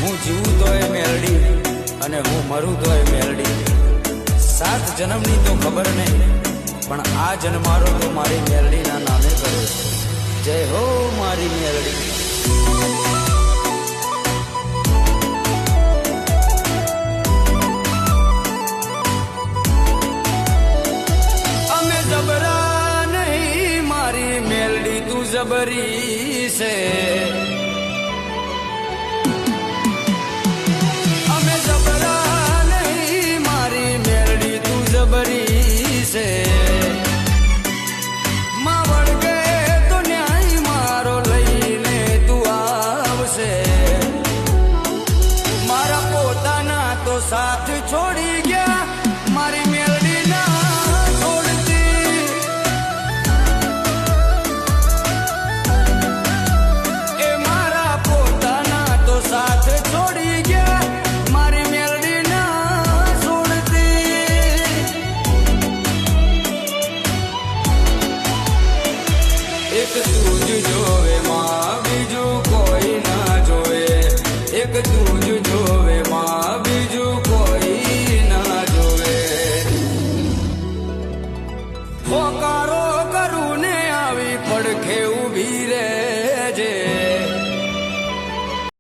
હું જીવું તોય મેલડી અને હું મરું તોય મેલડી. 7 જન્મની તો ખબર નહીં, પણ આ જન્મારો તો મારી મેલડીના નામે કર્યો છે. જય હો મારી મેલડી. અમે જબરા નહીં મારી મેલડી, તું જબરી છે. અમે જબરા નહીં મારી મેલડી, તું જબરી છે. માં વળગે તો ન્યાય મારો લઈને તું આવશે. મારા પોતાના તો સાથ છોડી ગયા, મારી મેલડી ના છોડતી. એ મારા પોતાના તો સાથ છોડી ગયા, મારી મેલડી ના છોડતી. એક તું જ જોવે માં, બીજું કોઈ ના જોવે. એક તું જ જોવે માં, બીજું કોઈ ના જોવે. હોકારો કરું ને આવી પડખે ઊભી રે.